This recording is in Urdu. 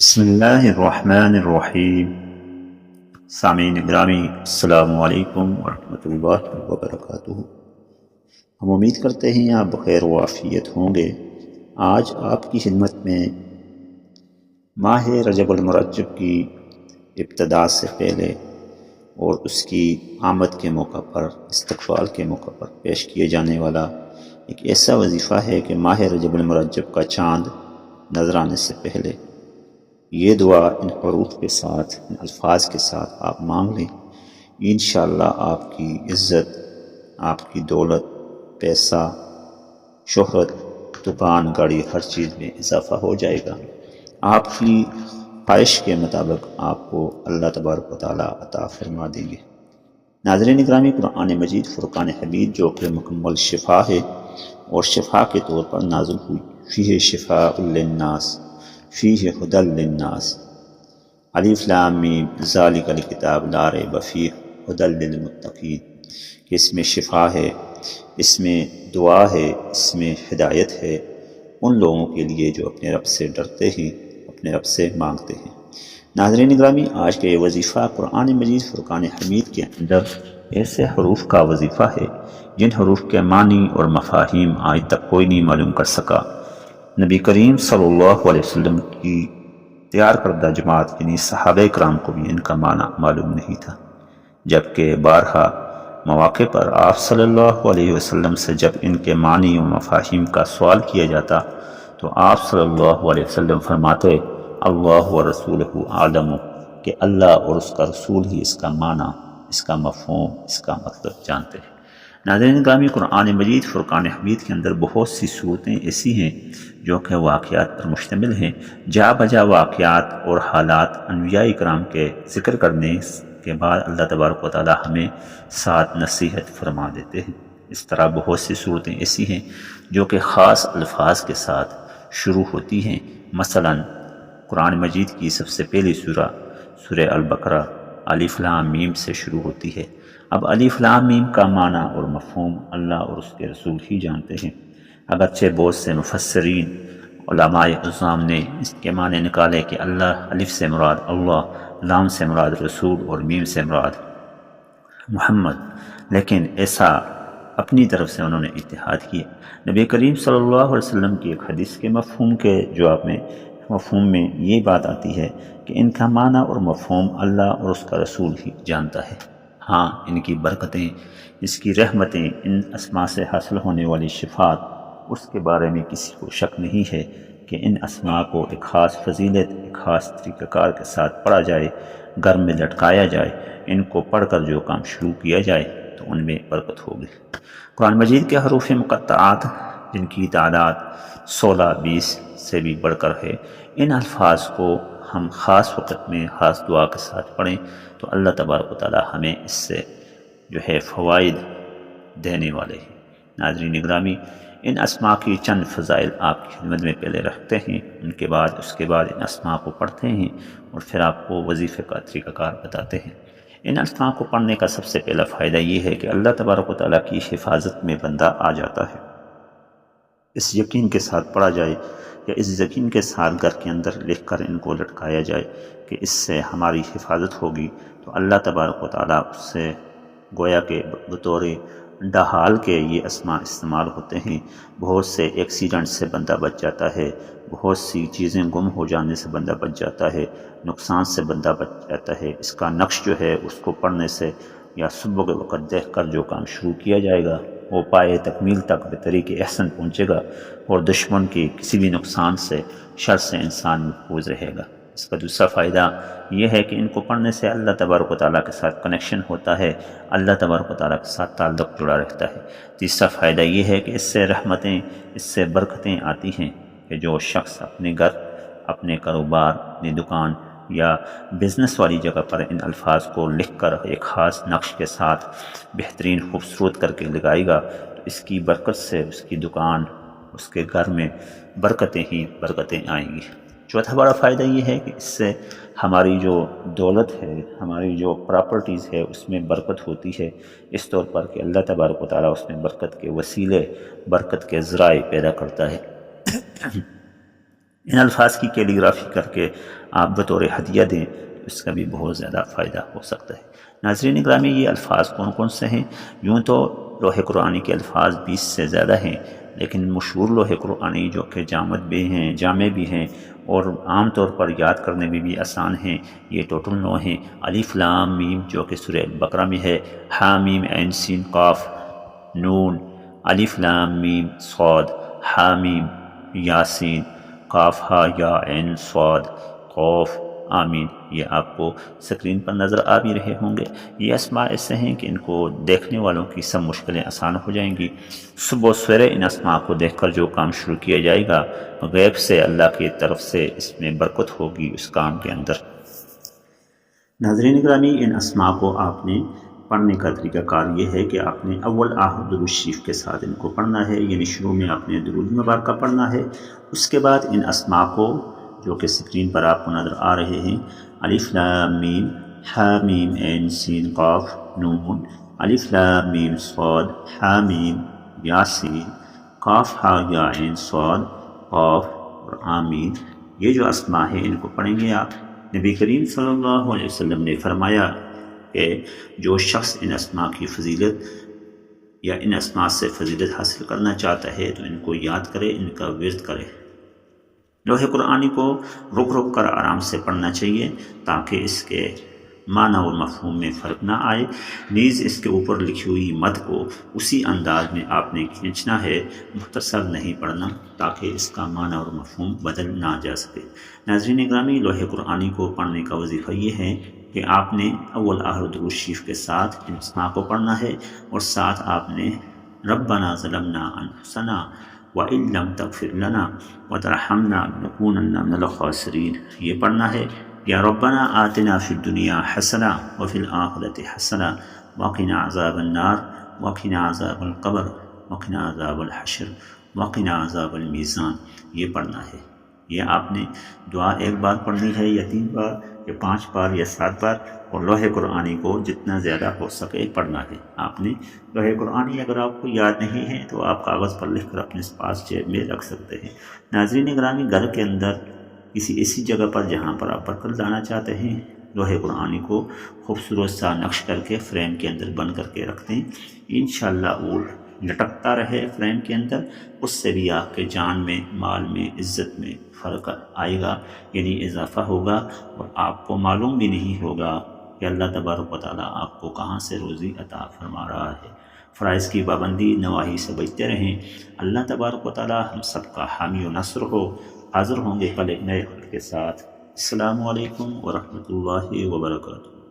بسم اللہ الرحمن الرحیم۔ سامعین گرامی، السلام علیکم ورحمۃ اللہ وبرکاتہ۔ ہم امید کرتے ہیں آپ بخیر و عافیت ہوں گے۔ آج آپ کی خدمت میں ماہ رجب المرجب کی ابتدا سے پہلے اور اس کی آمد کے موقع پر، استقبال کے موقع پر پیش کیے جانے والا ایک ایسا وظیفہ ہے کہ ماہ رجب المرجب کا چاند نظر آنے سے پہلے یہ دعا ان حروف کے ساتھ، ان الفاظ کے ساتھ آپ مانگ لیں، انشاءاللہ آپ کی عزت، آپ کی دولت، پیسہ، شہرت، دکان، گاڑی، ہر چیز میں اضافہ ہو جائے گا۔ آپ کی خواہش کے مطابق آپ کو اللہ تبارک و تعالیٰ عطا فرما دیں گے۔ ناظرین گرامی، قرآن مجید فرقان حمید جو کہ مکمل شفا ہے اور شفا کے طور پر نازل ہوئی، فیہ شفاء للناس فیہ ھدی للناس، الف لام میم ذالک الکتاب لا ریب فیہ ھدی للمتقین، کہ اس میں شفا ہے، اس میں دعا ہے، اس میں ہدایت ہے ان لوگوں کے لیے جو اپنے رب سے ڈرتے ہیں، اپنے رب سے مانگتے ہیں۔ ناظرین گرامی، آج کا یہ وظیفہ قرآن مجید فرقان حمید کے اندر ایسے حروف کا وظیفہ ہے جن حروف کے معنی اور مفاہیم آج تک کوئی نہیں معلوم کر سکا۔ نبی کریم صلی اللہ علیہ وسلم کی تیار کردہ جماعت یعنی صحابہ کرام کو بھی ان کا معنی معلوم نہیں تھا، جبکہ بارہا مواقع پر آپ صلی اللہ علیہ وسلم سے جب ان کے معنی و مفاہیم کا سوال کیا جاتا تو آپ صلی اللہ علیہ وسلم فرماتے اللہ و رسولہ عالم، کہ اللہ اور اس کا رسول ہی اس کا معنی، اس کا مفہوم، اس کا مطلب جانتے ہیں۔ ناظرین گرامی، قرآن مجید فرقان حمید کے اندر بہت سی صورتیں ایسی ہیں جو کہ واقعات پر مشتمل ہیں۔ جا بجا واقعات اور حالات انبیاء کرام کے ذکر کرنے کے بعد اللہ تبارک و تعالی ہمیں ساتھ نصیحت فرما دیتے ہیں۔ اس طرح بہت سی صورتیں ایسی ہیں جو کہ خاص الفاظ کے ساتھ شروع ہوتی ہیں۔ مثلا قرآن مجید کی سب سے پہلی سورہ البقرہ الف لام میم سے شروع ہوتی ہے۔ اب الف لام میم کا معنی اور مفہوم اللہ اور اس کے رسول ہی جانتے ہیں، اگرچہ بہت سے مفسرین علماء عظام نے اس کے معنی نکالے کہ اللہ، الف سے مراد اللہ، لام سے مراد رسول اور میم سے مراد محمد، لیکن ایسا اپنی طرف سے انہوں نے اتحاد کیا۔ نبی کریم صلی اللہ علیہ وسلم کی ایک حدیث کے مفہوم کے جواب میں، مفہوم میں یہ بات آتی ہے کہ ان کا معنی اور مفہوم اللہ اور اس کا رسول ہی جانتا ہے۔ ہاں، ان کی برکتیں، اس کی رحمتیں، ان اسماء سے حاصل ہونے والی شفاعت، اس کے بارے میں کسی کو شک نہیں ہے کہ ان اسماء کو ایک خاص فضیلت، ایک خاص طریقہ کار کے ساتھ پڑھا جائے، گھر میں لٹکایا جائے، ان کو پڑھ کر جو کام شروع کیا جائے تو ان میں برکت ہوگی۔ قرآن مجید کے حروف مقطعات جن کی تعداد 16-20 سے بھی بڑھ کر ہے، ان الفاظ کو ہم خاص وقت میں خاص دعا کے ساتھ پڑھیں تو اللہ تبارک و تعالی ہمیں اس سے جو ہے فوائد دینے والے ہیں۔ ناظرین گرامی، ان اسماء کی چند فضائل آپ کی خدمت میں پہلے رکھتے ہیں، اس کے بعد ان اسماء کو پڑھتے ہیں اور پھر آپ کو وظیفے کا طریقہ کار بتاتے ہیں۔ ان اسماء کو پڑھنے کا سب سے پہلا فائدہ یہ ہے کہ اللہ تبارک و تعالیٰ کی حفاظت میں بندہ آ جاتا ہے۔ اس یقین کے ساتھ پڑھا جائے یا اس یقین کے ساتھ گھر کے اندر لکھ کر ان کو لٹکایا جائے کہ اس سے ہماری حفاظت ہوگی، تو اللہ تبارک و تعالیٰ اس سے گویا کہ بطور ڈھال کے یہ اسماء استعمال ہوتے ہیں۔ بہت سے ایکسیڈنٹ سے بندہ بچ جاتا ہے، بہت سی چیزیں گم ہو جانے سے بندہ بچ جاتا ہے، نقصان سے بندہ بچ جاتا ہے۔ اس کا نقش جو ہے اس کو پڑھنے سے یا صبح کے وقت دیکھ کر جو کام شروع کیا جائے گا وہ پائے تکمیل تک بطریق احسن پہنچے گا اور دشمن کی کسی بھی نقصان سے، شر سے انسان محفوظ رہے گا۔ اس کا دوسرا فائدہ یہ ہے کہ ان کو پڑھنے سے اللہ تبارک و تعالیٰ کے ساتھ کنیکشن ہوتا ہے، اللہ تبارک و تعالیٰ کے ساتھ تعلق جڑا رہتا ہے۔ تیسرا فائدہ یہ ہے کہ اس سے رحمتیں، اس سے برکتیں آتی ہیں کہ جو شخص اپنے گھر، اپنے کاروبار، اپنی دکان یا بزنس والی جگہ پر ان الفاظ کو لکھ کر ایک خاص نقش کے ساتھ بہترین خوبصورت کر کے لگائے گا تو اس کی برکت سے اس کی دکان، اس کے گھر میں برکتیں ہی برکتیں آئیں گی۔ چوتھا بڑا فائدہ یہ ہے کہ اس سے ہماری جو دولت ہے، ہماری جو پراپرٹیز ہے اس میں برکت ہوتی ہے، اس طور پر کہ اللہ تبارک و تعالیٰ اس میں برکت کے وسیلے، برکت کے ذرائع پیدا کرتا ہے۔ ان الفاظ کی کیلیگرافی کر کے آپ بطور ہدیہ دیں تو اس کا بھی بہت زیادہ فائدہ ہو سکتا ہے۔ ناظرین گرامی، یہ الفاظ کون کون سے ہیں؟ یوں تو لوح قرآنی کے الفاظ 20 سے زیادہ ہیں، لیکن مشہور لوح قرآنی جو کہ جامع بھی ہیں اور عام طور پر یاد کرنے میں بھی آسان ہیں، یہ ٹوٹل 9 ہیں۔ الف لام میم جو کہ سورہ البقرہ میں ہے، ہا میم عین سین قاف نون، الف لام میم صاد، ہا میم یاسین، قاف ہا یا عین صاد قاف آمین۔ یہ آپ کو سکرین پر نظر آ بھی رہے ہوں گے۔ یہ اسماء ایسے ہیں کہ ان کو دیکھنے والوں کی سب مشکلیں آسان ہو جائیں گی۔ صبح و سویرے ان اسماء کو دیکھ کر جو کام شروع کیا جائے گا، غیب سے اللہ کی طرف سے اس میں برکت ہوگی اس کام کے اندر۔ ناظرین گرامی، ان اسماء کو آپ نے پڑھنے کا طریقہ کار یہ ہے کہ آپ نے اول آخر درود شریف کے ساتھ ان کو پڑھنا ہے، یعنی شروع میں آپ نے درود مبارکہ پڑھنا ہے۔ اس کے بعد ان اسماء کو جو کہ سکرین پر آپ کو نظر آ رہے ہیں، الف لام میم ہا میم عین سین قاف نون، الف لام میم صاد، ہا میم یاسین، قاف ہا یا عین صاد قاف اور آمین، یہ جو اسماء ہیں ان کو پڑھیں گے آپ۔ نبی کریم صلی اللہ علیہ وسلم نے فرمایا کہ جو شخص ان اسماء کی فضیلت یا ان اسماء سے فضیلت حاصل کرنا چاہتا ہے تو ان کو یاد کرے، ان کا ورد کرے۔ لوح قرآنی کو رک رک کر آرام سے پڑھنا چاہیے تاکہ اس کے معنی اور مفہوم میں فرق نہ آئے۔ نیز اس کے اوپر لکھی ہوئی مد کو اسی انداز میں آپ نے کھینچنا ہے، مختصر نہیں پڑھنا تاکہ اس کا معنی اور مفہوم بدل نہ جا سکے۔ ناظرین گرامی، لوح قرآنی کو پڑھنے کا وظیفہ یہ ہے کہ آپ نے اول آخر درود شریف کے ساتھ ان اسماء کو پڑھنا ہے اور ساتھ آپ نے ربنا ظلمنا انفسنا وَإِن لَمْ تَغْفِرْ لَنَا وَتَرْحَمْنَا لَنَكُونَنَّ مِنَ الْخَاسِرِينَ، یہ پڑھنا ہے۔ یا ربنا آتنا فی الدنیا حسنہ وفی الآخرۃ حسنہ وقنا عذاب النار وقنا عذاب القبر وقنا عذاب الحشر وقنا عذاب المیزان، یہ پڑھنا ہے۔ یہ آپ نے دعا ایک بار پڑھنی ہے یا 3 بار یا 5 بار یا 7 بار، اور لوح قرآنی کو جتنا زیادہ ہو سکے پڑھنا ہے۔ آپ نے لوح قرآنی اگر آپ کو یاد نہیں ہے تو آپ کاغذ پر لکھ کر اپنے پاس جیب میں رکھ سکتے ہیں۔ ناظرین گرامی، گھر کے اندر کسی ایسی جگہ پر جہاں پر آپ برکت لانا چاہتے ہیں، لوح قرآنی کو خوبصورت سا نقش کر کے فریم کے اندر بند کر کے رکھ دیں۔ انشاءاللہ وہ لٹکتا رہے فریم کے اندر، اس سے بھی آپ کے جان میں، مال میں، عزت میں فرق آئے گا، یعنی اضافہ ہوگا، اور آپ کو معلوم بھی نہیں ہوگا کہ اللہ تبارک و تعالیٰ آپ کو کہاں سے روزی عطا فرما رہا ہے۔ فرائض کی پابندی، نواہی سے بچتے رہیں۔ اللہ تبارک و تعالیٰ ہم سب کا حامی و نصر ہو۔ حاضر ہوں گے کل ایک نئے خط کے ساتھ۔ السلام علیکم ورحمۃ اللہ وبرکاتہ۔